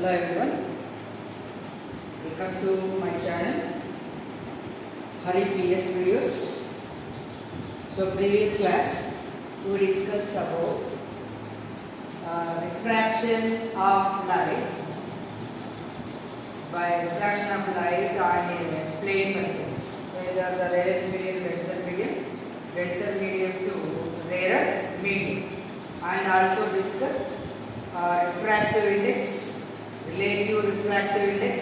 Hello everyone, welcome to my channel Hari PS videos. So previous class we discussed about refraction of light by refraction of light on a plane surface, whether the rarer medium, denser medium to rarer medium, and also discussed refractive index, relative refractive index,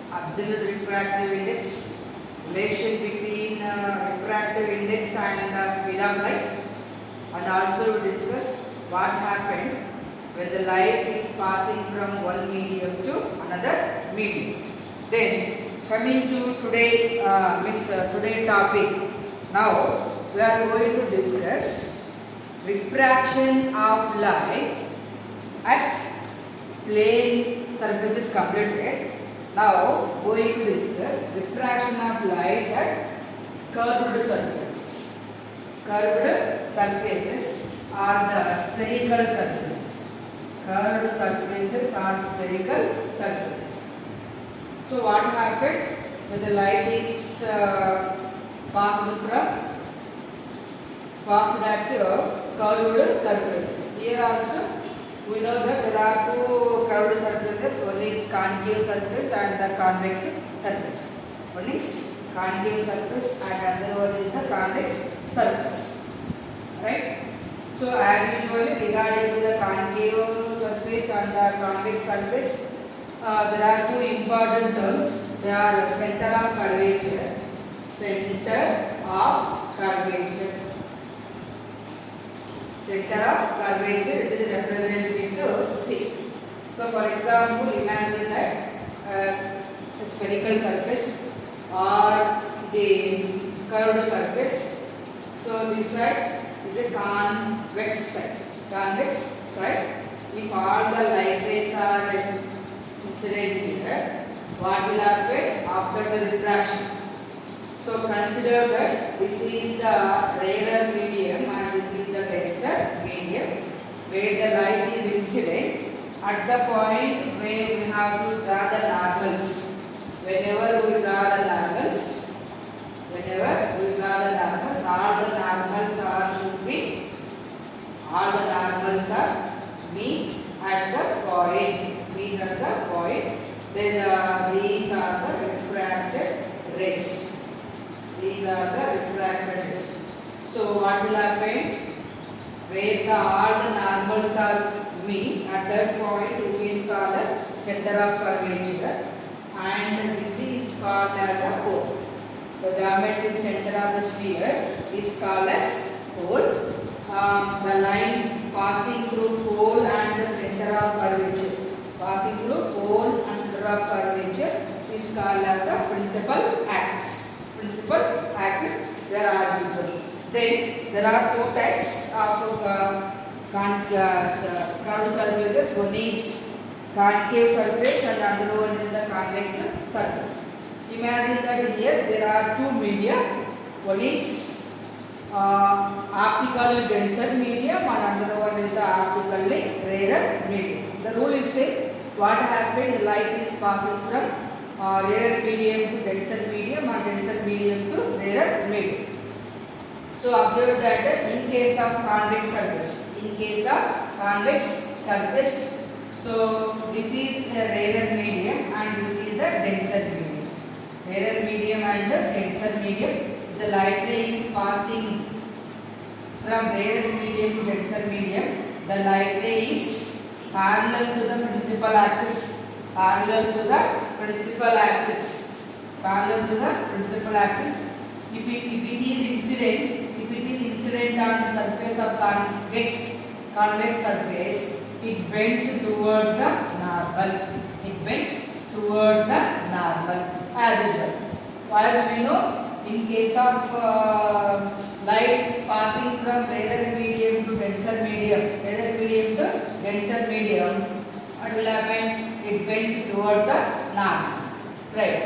absolute refractive index, relation between refractive index and speed of light, and also discuss what happened when the light is passing from one medium to another medium. Then coming to today today topic, now we are going to discuss refraction of light at plane surfaces completed. Now going to discuss refraction of light at curved surfaces. Curved surfaces are the spherical surfaces. Curved surfaces are spherical surfaces. So what happened when the light is passed at curved surfaces? Here also we know that there are two curved surfaces. One is concave surface and the convex surface. One is concave surface and another one is the convex surface. Right? So as usually regarding to the concave surface and the convex surface, there are two important terms. They are center of curvature. Center of curvature. Center of curvature, it is represented into C. So for example, imagine that a spherical surface or the curved surface. So this side is a convex side. Convex side. If all the light rays are incident here, what will happen after the refraction? So consider that this is the rarer medium and this is the denser medium where the light is incident. At the point where we have to draw the normals, whenever we draw the normals, all the normals are meet at the point. Then these are the refracted rays. These are the refracted rays. So what will happen? Where all the normals are meet, at that point we will call the center of curvature, and this is called as a pole. The geometric center of the sphere is called as pole. The line passing through pole and the center of curvature, passing through pole and center of curvature is called as the principal axis. Principal axis there are usually. Then there are two types of curved surfaces. One is concave surface and another one is the convex surface. Imagine that here there are two media. One is optically denser medium and another one is the optically rarer medium. The rule is same. What happened? The light is passing from rarer medium to denser medium and denser medium to rarer medium. So observe that in case of convex surface, so this is the rarer medium and this is the denser medium. Rarer medium and the denser medium. The light ray is passing from rarer medium to denser medium. The light ray is parallel to the principal axis. Parallel to the principal axis. If it is incident on the surface of convex surface, it bends towards the normal. As usual. As we know, in case of light passing from rarer medium to denser medium, what will happen? It bends towards the normal. Right.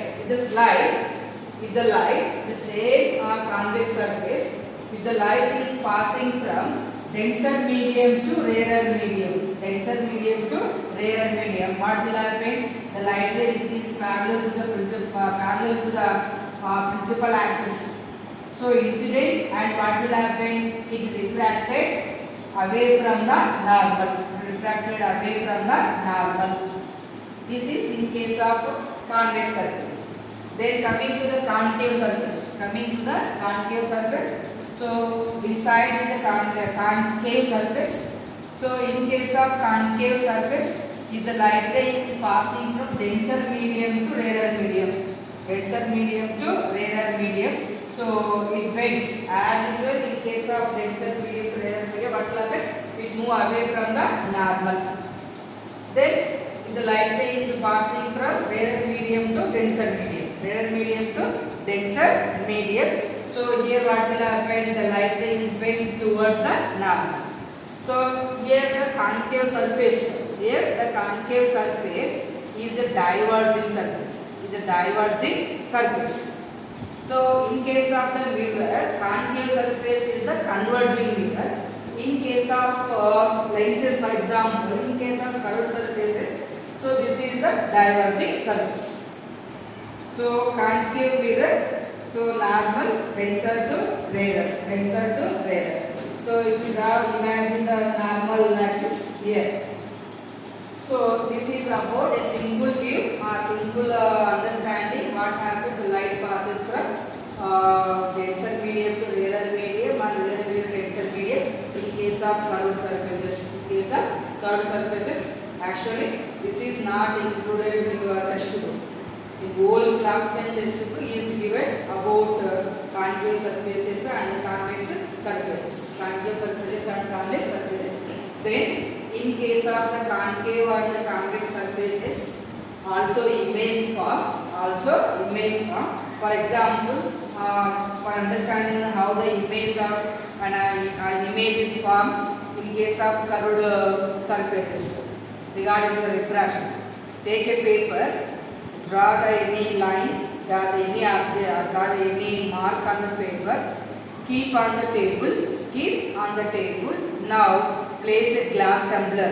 With the same convex surface, if the light is passing from denser medium to rarer medium. Denser medium to rarer medium. What will happen? The light ray which is parallel to the principal axis. So incident, and what will happen? It refracted away from the normal. Refracted away from the normal. This is in case of convex surface. Then coming to the concave surface. So this side is the concave surface. So in case of concave surface, if the light ray is passing from denser medium to rarer medium, so it bends. As usual, in case of denser medium to rarer medium, what will happen? It move away from the normal. Then if the light ray is passing from rarer medium to denser medium, so here what will happen? The light ray is bent towards the normal. So here the concave surface is a diverging surface. So in case of the mirror, concave surface is the converging mirror. In case of lenses, for example, in case of curved surfaces, so this is the diverging surface. So concave mirror, so normal, denser to rarer. So if you imagine the normal like this here. So this is about a simple view, simple understanding what happened. The light passes from denser medium to rarer medium and rarer medium to denser medium in case of curved surfaces. Actually, this is not included in your textbook. In whole class 10 textbook is given about concave surfaces and convex surfaces. Then in case of the concave and the convex surfaces, also image form. For example, for understanding how the image of an image is formed in case of curved surfaces regarding the refraction. Take a paper, draw the any line, draw the any object, draw the any mark on the paper, keep on the table. Now place a glass tumbler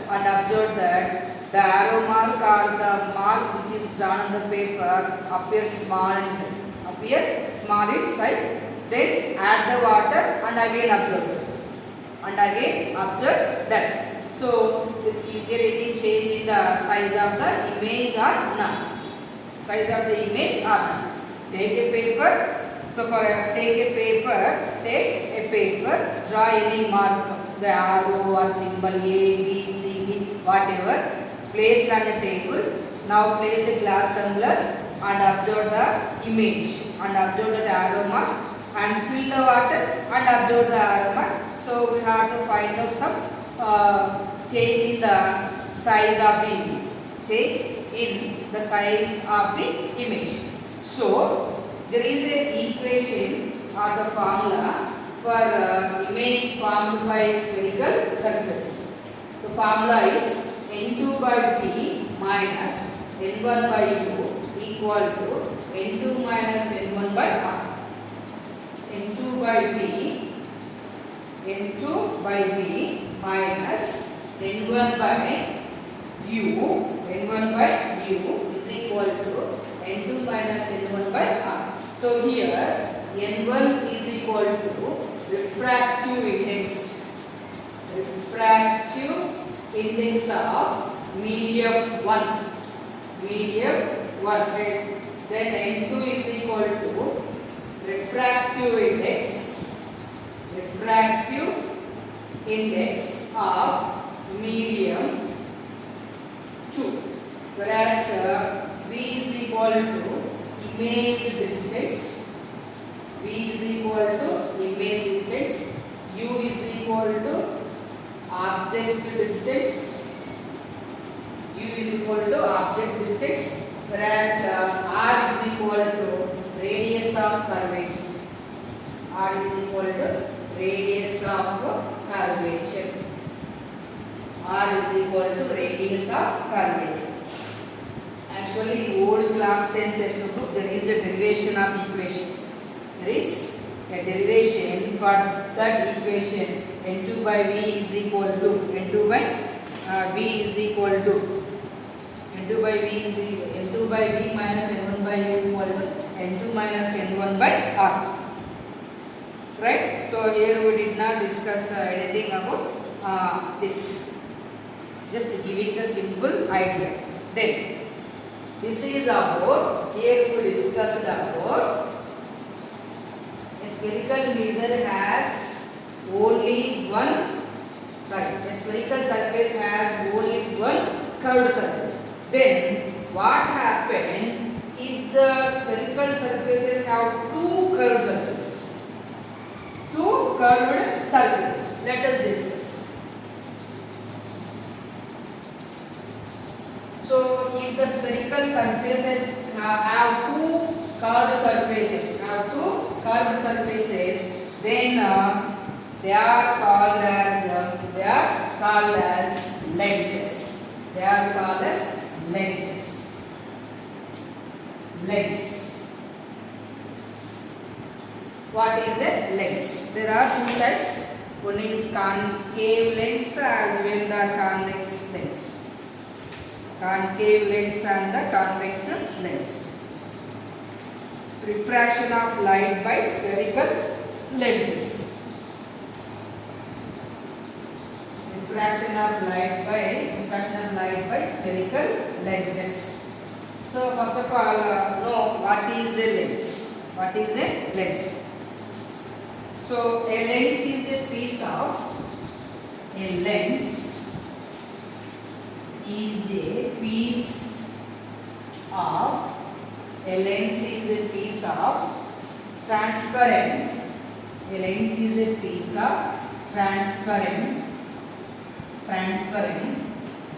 and observe that the arrow mark or the mark which is drawn on the paper appears small in size. Then add the water and again observe that. So is there any change in the size of the image or not? Take a paper. So take a paper, draw any mark, the arrow or symbol A, B, C, D, whatever, place on the table. Now place a glass tumbler and observe the image and observe the arrow mark and fill the water and observe the arrow mark. So we have to find out some change in the size of the image. So there is an equation or the formula for image formed by spherical surfaces. The formula is n2 by p minus n1 by u equal to n2 minus n1 by r. n2 by p minus n1 by u is equal to n2 minus n1 by r. So here n1 is equal to refractive index of medium 1. Then n2 is equal to refractive index of medium 2, whereas v is equal to image distance, u is equal to object distance, whereas r is equal to radius of curvature. Actually, in old class 10 textbook there is a derivation of equation. There is a derivation for that equation n2 by v is equal to n2 by v is equal to n2 by v is n2 by v minus n1 by u equal to n2 minus n1 by r. Right? So here we did not discuss anything about this. Just giving the simple idea. Then this is about, here we discussed about a spherical mirror has only one, a spherical surface has only one curved surface. Then what happened if the spherical surfaces have two curved surfaces? Two curved surfaces. Let us discuss. So if the spherical surfaces have two curved surfaces, then they are called as lenses. They are called as lenses. Lens. What is a lens? There are two types. One is concave lens as well as convex lens. Concave lens and the convex lens. Refraction of light by spherical lenses. Refraction of light by spherical lenses. So first of all, know what is a lens. What is a lens? So a lens is a piece of transparent. A lens is a piece of transparent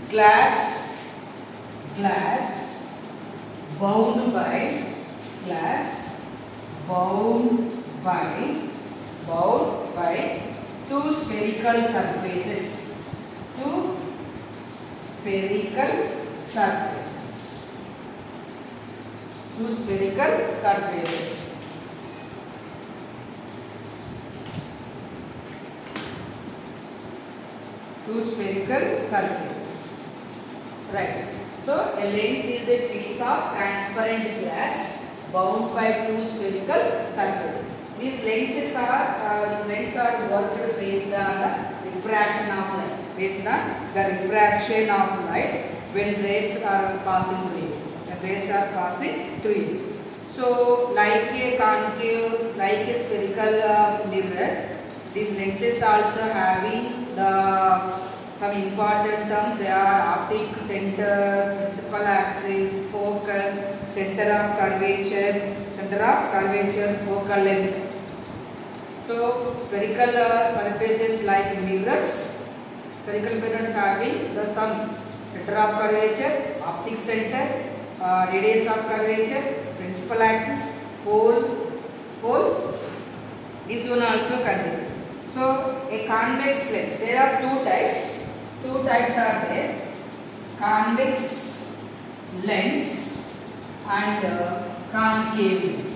glass bound by two spherical surfaces. Two spherical surfaces. Two spherical surfaces. Two spherical surfaces. Right. So a lens is a piece of transparent glass bound by two spherical surfaces. These lenses are worked based on the refraction of light. Based on the refraction of light when rays are passing through it. The rays are passing through it. So like a concave, like a spherical mirror, these lenses also having some important terms. They are optic center, principal axis, focus, center of curvature, focal length. So spherical surfaces like mirrors, spherical mirrors having the some center of curvature, optic center, radius of curvature, principal axis, pole. This one also contains. So a convex lens, there are two types. Two types are there: convex lens and concave lens.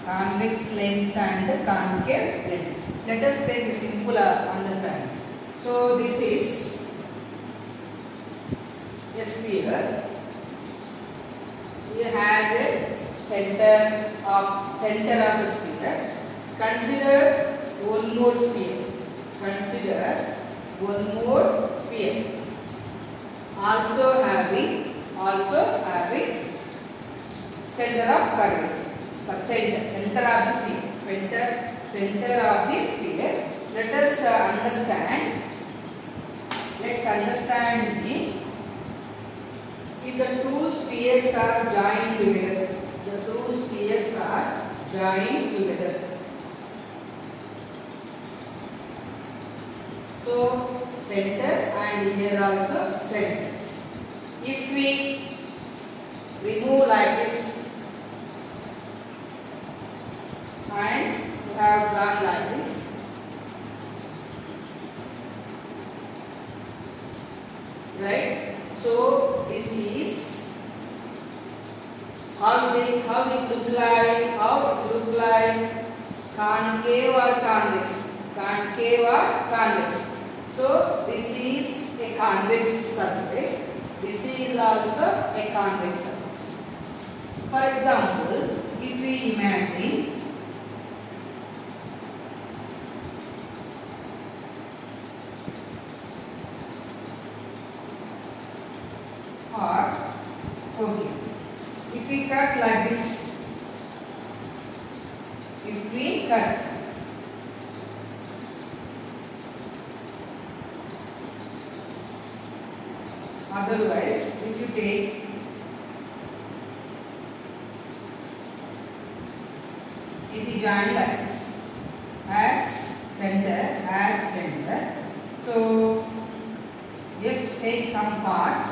Convex lens and concave lens. Let us take a simple understanding. So this is a sphere. We have a center of the sphere. Consider one more sphere. Also having center of curvature. Center of the sphere. Let us understand. Let's understand if the two spheres are joined together. So center and here also center. If we remove like this and we have done like this, right? So this is how it look like. concave or convex, concave or convex. So this is a convex surface, this is also a convex surface. For example, if we imagine or okay, if we cut like this, if we cut otherwise, if you take if you join like this as center, so just take some part,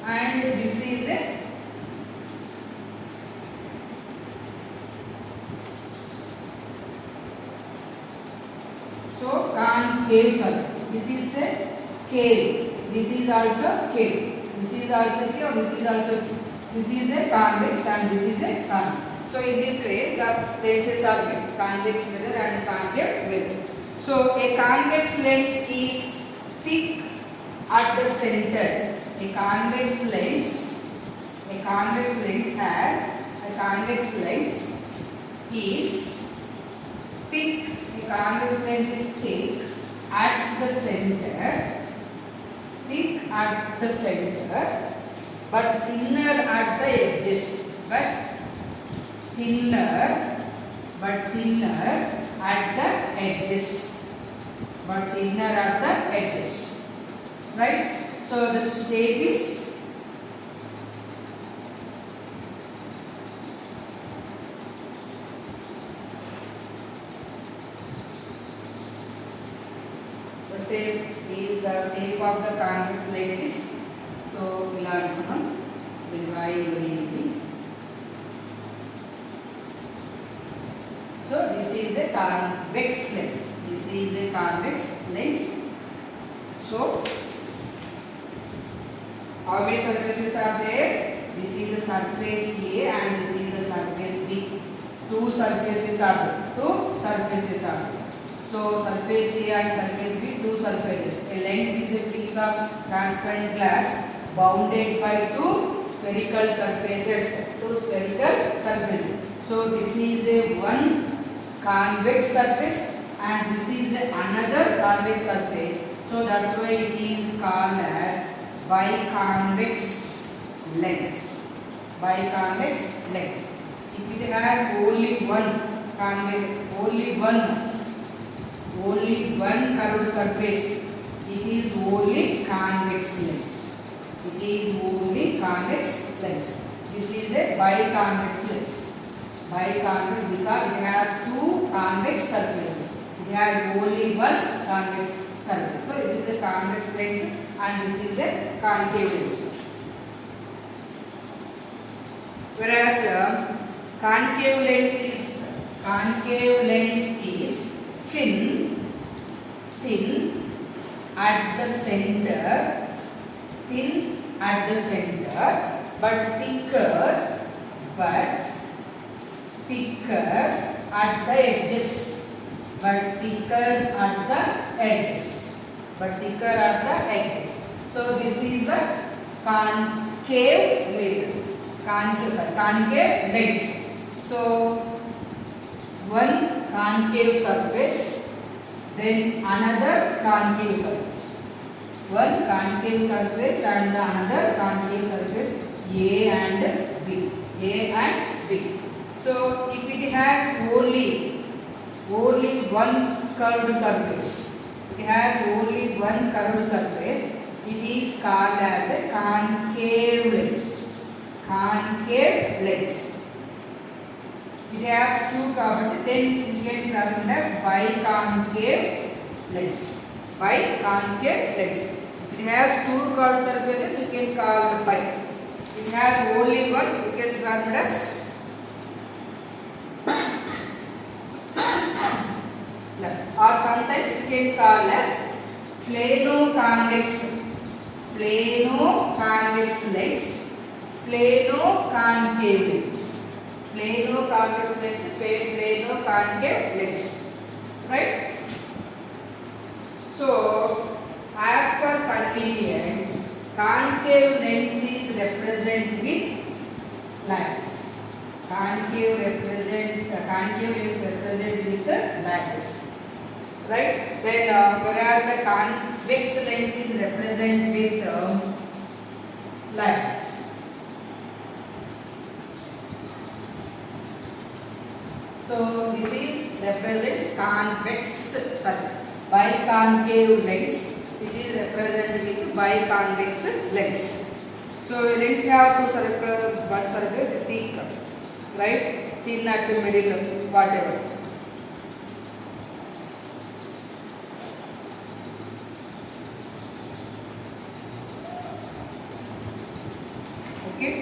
and this is a so concave surface. This is a cave. This is also cave. This is also cave. This is also cave. This is a convex and this is a concave. So in this way, the lenses are made, convex mirror and concave mirror. So a convex lens is thick at the center. A convex lens is thick. A convex lens is thick at the center, but thinner at the edges. But thinner at the edges. Right? So the shape is the shape of the convex lenses. So we learn very easy. So this is a convex lens. So how many surfaces are there? This is the surface A and this is the surface B. Two surfaces are there. So surface A and surface B, two surfaces. A lens is a piece of transparent glass bounded by two spherical surfaces. So this is a one convex surface and this is another convex surface. So that's why it is called as biconvex lens. If it has only one curved surface, it is only convex lens. This is a biconvex lens. Biconvex because it has two convex surfaces. It has only one convex surface. So this is a convex lens and this is a concave lens. Whereas concave lens is thin at the center, but thicker at the edges. So this is the concave lens. So one concave surface, then another concave surface. One concave surface and the another concave surface, A and B. So if it has only one curved surface, it is called as a concave lens. It has two curved, then we can call it as biconcave lens. If it has two curved surfaces, we can call it bi. If it has only one, we can call it as or sometimes we can call as plano convex lens plano-concave lens. Plano-convex lens, plano-concave lens. Right? So, as per convenient, concave lens is represented with lines. Concave lens represented with the lines. Right? Then, whereas the convex lens is represented with lines. So this is represents biconcave lens. It is represented with biconvex lens. So lens have two surface thick, right? Thin at the middle, whatever. Okay.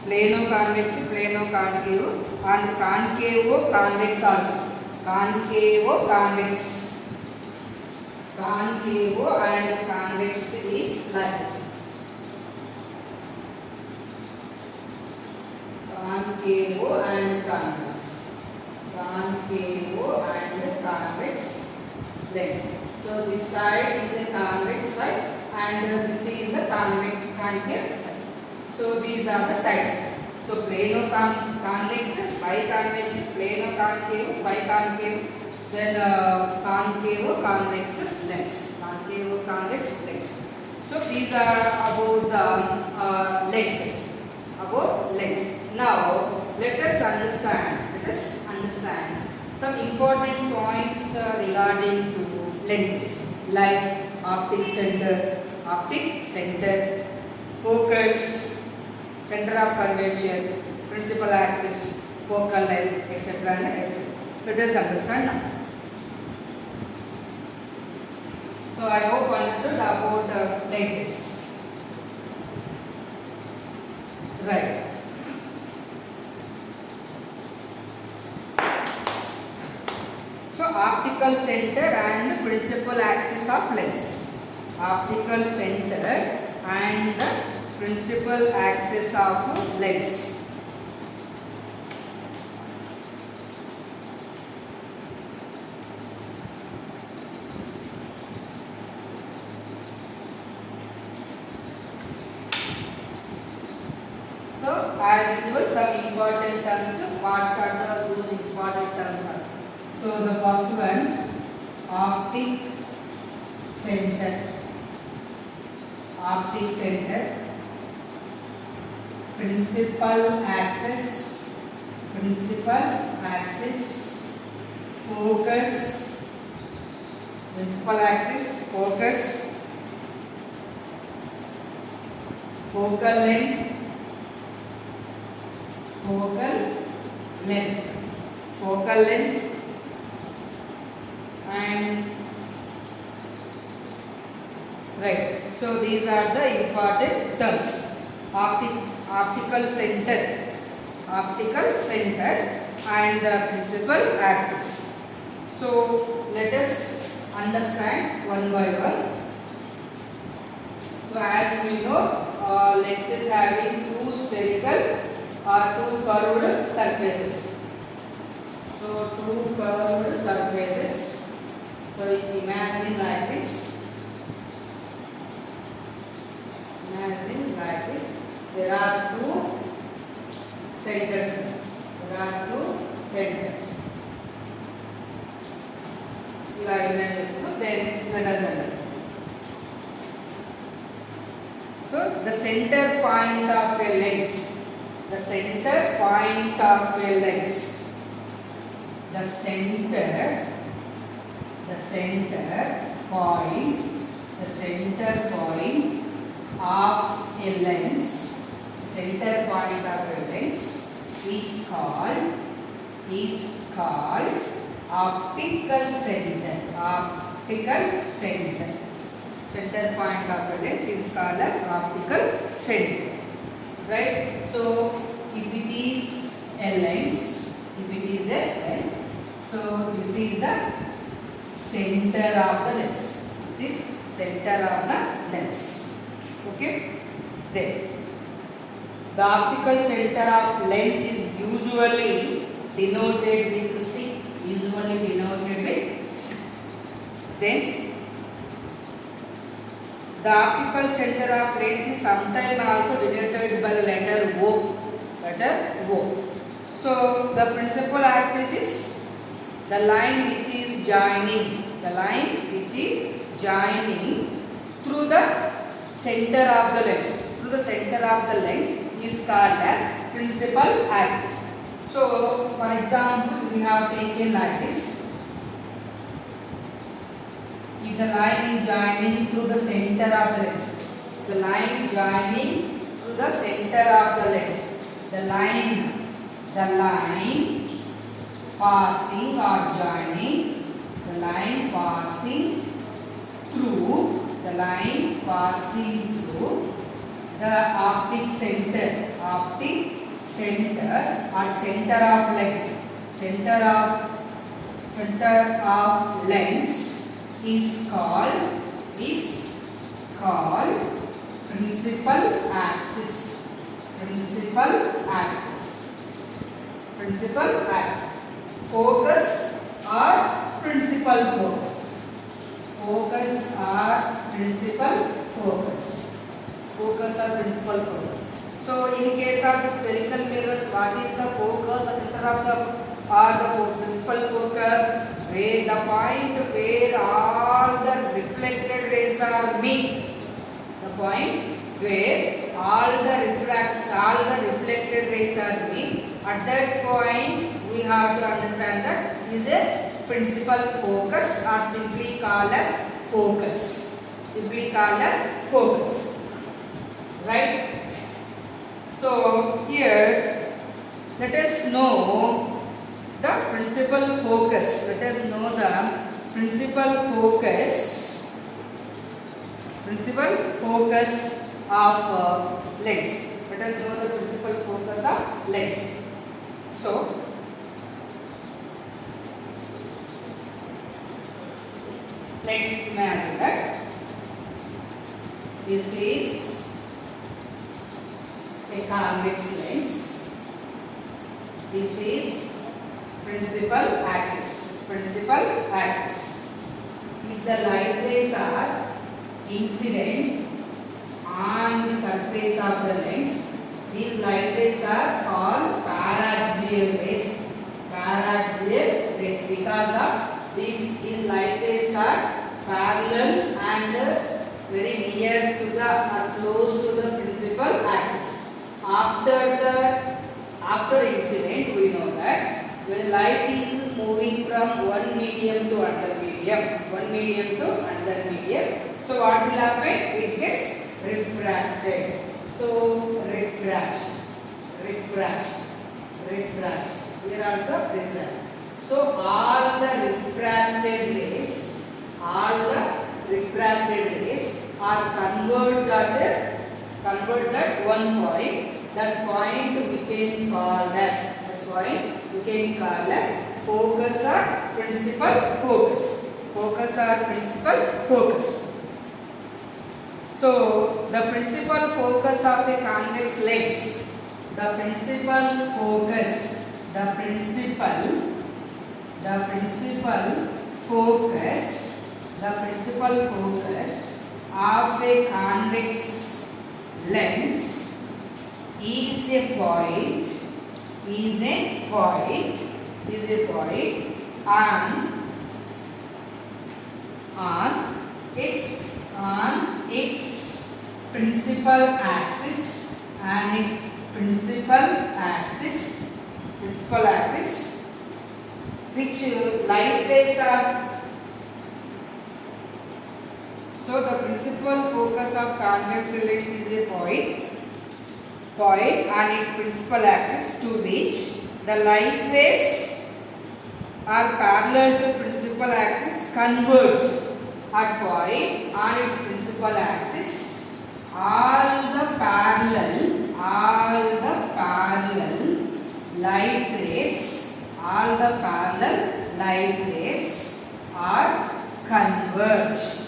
Plano-convex, plano-concave, and concavo-convex also. Concavo-convex. Concavo and convex is like this. Concavo and convex. Concavo and convex lens. So this side is a convex side and this is the concave side. So these are the types. So plano-convex, biconvex, plano-concave, biconcave, then concavo-convex lens. Concavo-convex lens. So these are about the lenses. About lens. Now let us understand some important points regarding to lenses, like optic center, focus, center of curvature, principal axis, focal length, etc. and etc. Let us understand now. So I hope you understood about lenses. Right. So optical center and principal axis of lens. Optical center and the principal axis of lens. So I will give some important terms. What are those important terms are? So the first one, optic center. Optic center, principal axis, focus, focal length, and right. So these are the important terms. Optical center and the principal axis. So let us understand one by one. So as we know, lenses having two spherical or two curved surfaces. So two curved surfaces. So imagine like this. There are two centers. Then let us understand. So the center point of a lens. The center point of a lens is called optical center. Center point of a lens is called as optical center. Right? So if it is a lens, so this is the center of the lens. Okay? Then The optical center of lens is usually denoted with C. Usually denoted with C. Then the optical center of lens is sometimes also denoted by the letter O. Letter O. So the principal axis is the line which is joining. The line which is joining through the center of the lens. Through the center of the lens is called as principal axis. So for example, we have taken like this. If the line is joining through the center of the lens, the line joining through the center of the lens, the line passing or joining, the line passing through the optic center or center of lens is called principal axis. Focus or principal focus. So in case of the spherical mirrors, what is the focus or center of the principal focus? Where the point where all the reflected rays are meet. The point where all the reflected rays are meet. At that point, we have to understand that is a principal focus or simply called as focus. Right? So here, let us know the principal focus. Let us know the principal focus of lens. Let us know the principal focus of lens. So let's imagine that this is a convex lens. This is principal axis. If the light rays are incident on the surface of the lens, these light rays are called paraxial rays. Because of these light rays are parallel and very near to the or close to the principal axis. After incident, we know that when light is moving from one medium to another medium, so what will happen? It gets refracted. So refraction. Here also refraction. So all the refracted rays are converged at one point. That point we can call as focus or principal focus. So the principal focus of a convex lens, the principal focus of a convex lens is a point on its principal axis which light rays are. So the principal focus of convex lens is a point on its principal axis to which the light rays are parallel to principal axis converge at point on its principal axis. All the parallel light rays are converged.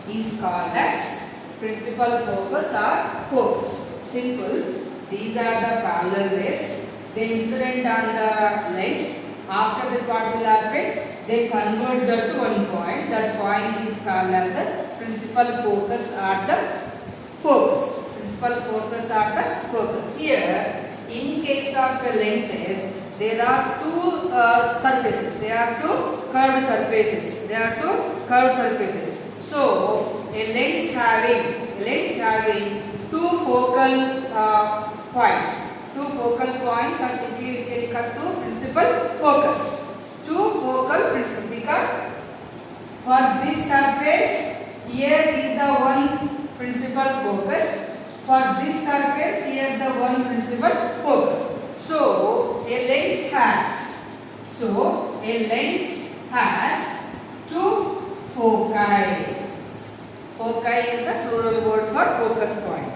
Is called as principal focus or focus. Simple. These are the parallel rays. They incident on the lens. After that, what will happen? They converge that to one point. That point is called as the principal focus or the focus. Principal focus or the focus. Here, in case of the lenses, there are two surfaces. There are two curved surfaces. So, a lens having two focal points. Two focal points are simply equal to principal focus. Two focal principal, because for this surface here is the one principal focus. For this surface here the one principal focus. So a lens has two foci. Foci is the plural word for focus point.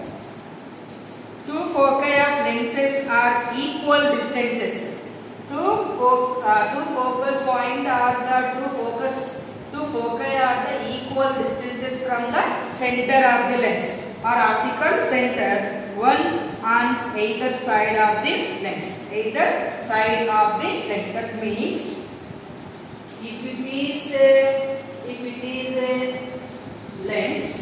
Two foci of lenses are equal distances. Two focal point are the two foci are the equal distances from the center of the lens or optical center, one on either side of the lens. That means if it is a lens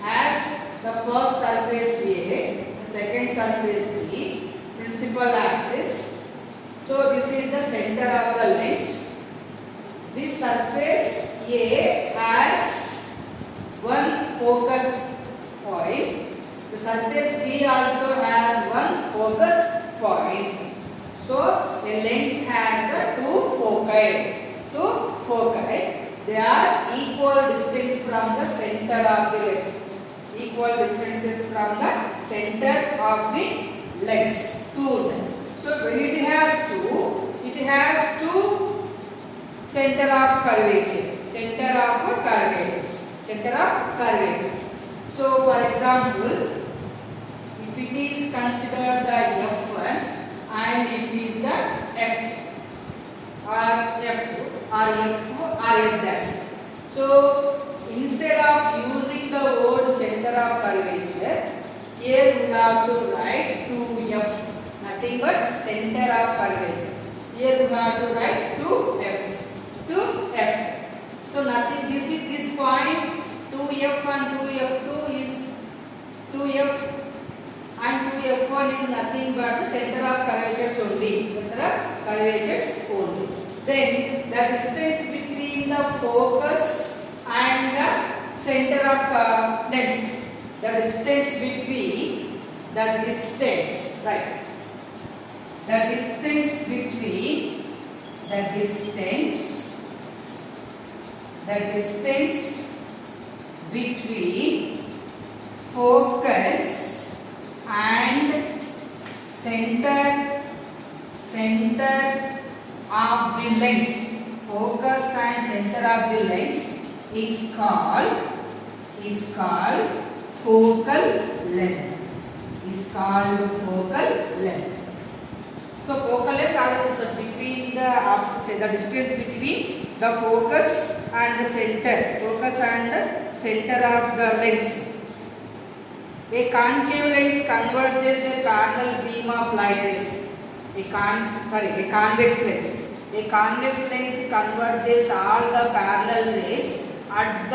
has the first surface A, the second surface B, principal axis. So this is the center of the lens. This surface A has one focus point. The surface B also has one focus point. So a lens has the two foci. They are equal distance from the center of the lens. Equal distances from the center of the lens. So when it has two center of curvatures. So for example, if it is considered the F1 and it is the F2 or F2 or F or F dash. So instead of using the word center of curvature, here we have to write 2F, nothing but center of curvature. Here we have to write 2F. So nothing. This points 2F and 2F2 is 2F and 2F1 is nothing but the center of curvatures only. Then the distance between the focus and the center of lens. The distance between focus and center of the lens. Focus and center of the lens is called focal length. So focal length is between the distance between the focus and the center of the lens. A concave lens converges a parallel beam of light rays. A convex lens. A convex lens converges all the parallel rays at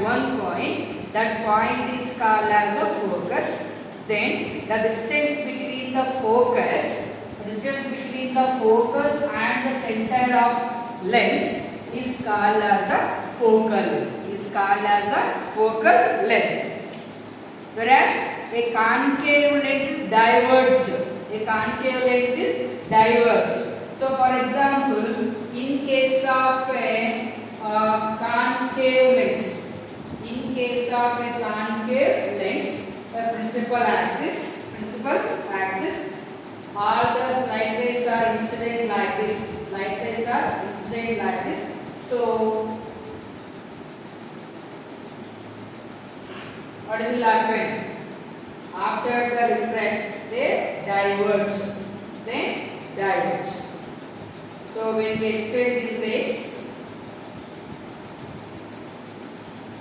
one point. That point is called as the focus. Then the distance between the focus and the center of lens is called as the focal length. Whereas a concave lens is diverged. So for example, in case of a concave lens, the principal axis, all the light rays are incident like this. So what will happen? After the refract, they diverge. So when we extend these rays,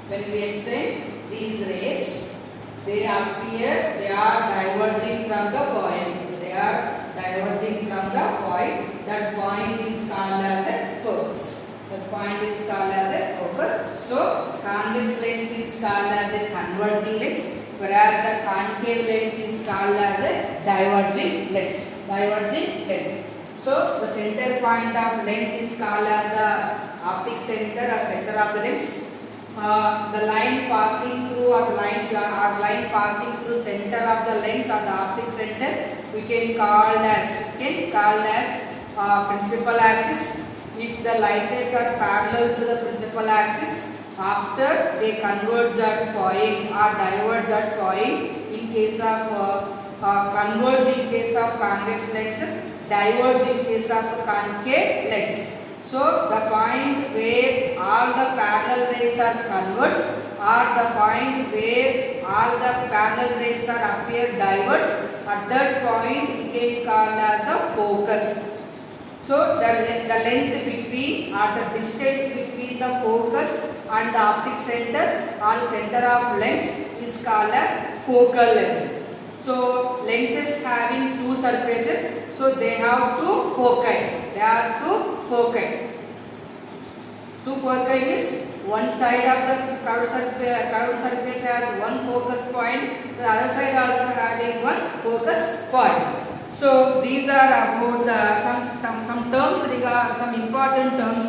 when we extend these rays, they appear, they are diverging from the point. They are diverging from the point. That point is called as a focus. That point is called as a focus. So, convex lens is called as a converging lens, whereas the concave lens is called as a diverging lens. Diverging lens. So, the center point of lens is called as the optic center or center of the lens. The line passing through or the line passing through center of the lens or the optic center we can call as principal axis. If the light rays are parallel to the principal axis, after they converge at point or diverge at point, in case of converge in case of convex lens, diverge in case of concave lens. So, the point where all the parallel rays are converged or the point where all the parallel rays are appear diverged, at that point we can call as the focus. So, the length between or the distance between the focus and the optic center or center of lens is called as focal length. So, lenses having two surfaces, so they have two foci. They are two foci. Two foci means one side of the curved surface has one focus point, the other side also having one focus point. So, these are about some terms some important terms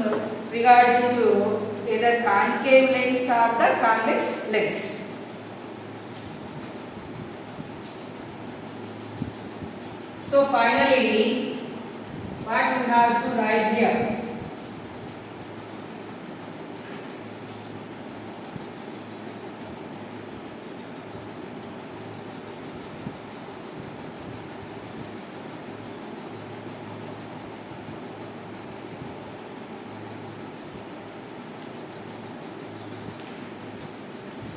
regarding to either concave lens or the convex lens. So, finally, what we have to write here?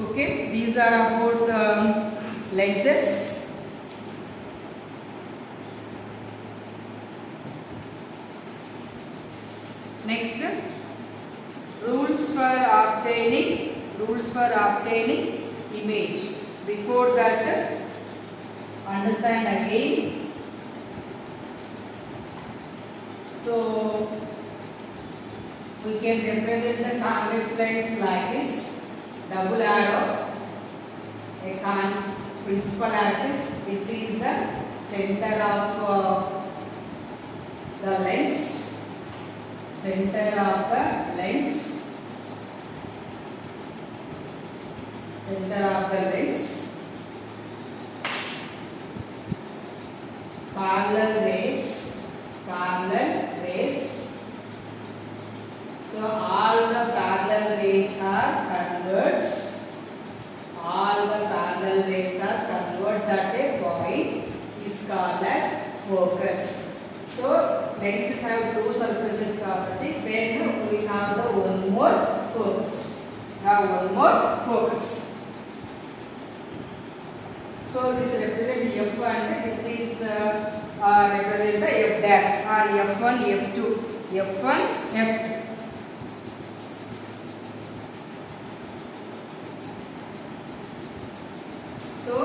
Okay, these are about lenses. Next, rules for obtaining image. Before that, understand again. So, we can represent the convex lens like this. Double arrow, a principal axis. This is the center of the lens. Center of the lens. Center of the lens. Parallel rays. Parallel rays. So all the parallel rays are converged. All the parallel rays are converged at a point is called as focus. So lenses have two surfaces property. Then we have the one more focus. So this represents F and this is represent the F dash or F1, F2. F1, F2. So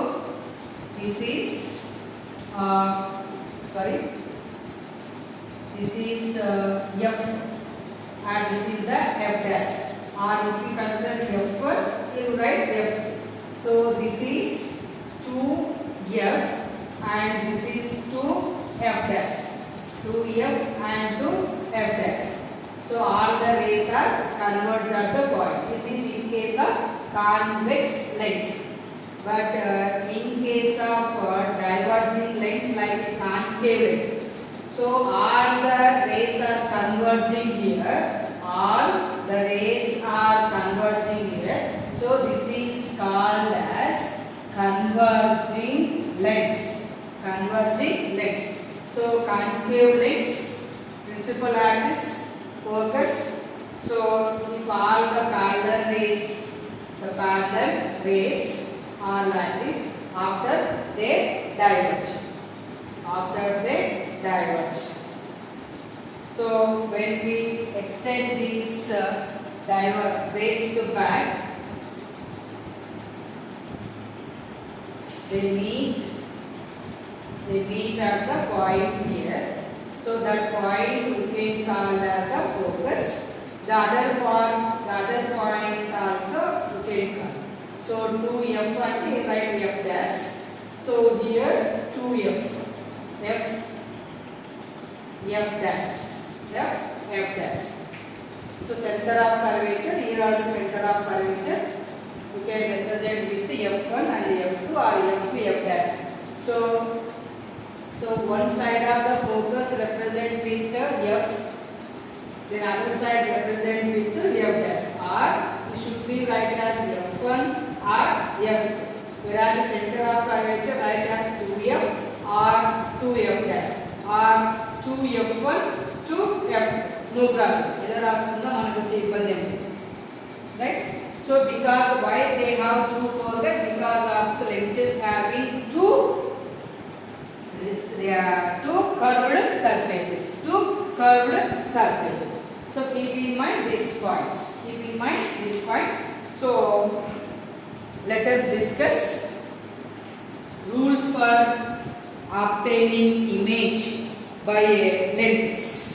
this is this is F and this is the F dash, or if you consider F1, you write F2. So this is 2F and this is 2F dash. 2F and 2F dash. So all the rays are converged at the point. This is in case of convex lens. But in case of diverging lens like a concave lens, so all the rays are converging here. All the rays are converging here. So this is called as converging lens. Converging lens. So concave lens, principal axis, focus. So if all the parallel rays are like this, after they diverge. So when we extend these rays to back, they meet at the point here. So that point we can call as the focus. The other point also we can call. So 2f and we write f dash. So here 2f, f dash, f dash. So center of curvature, here also center of curvature, we can represent with f1 and f2 or f dash. So one side of the focus represent with the f, then other side represent with the f dash, or it should be write as f1 or f2. Whereas the center of curvature write as 2f or 2f dash or 2f1 to f2. No problem. Either rasukunda manaku ibbandi em leddu. Right? So because why they have to forget? Because of the lenses having two curved surfaces. So keep in mind these points. So let us discuss rules for obtaining image by lenses.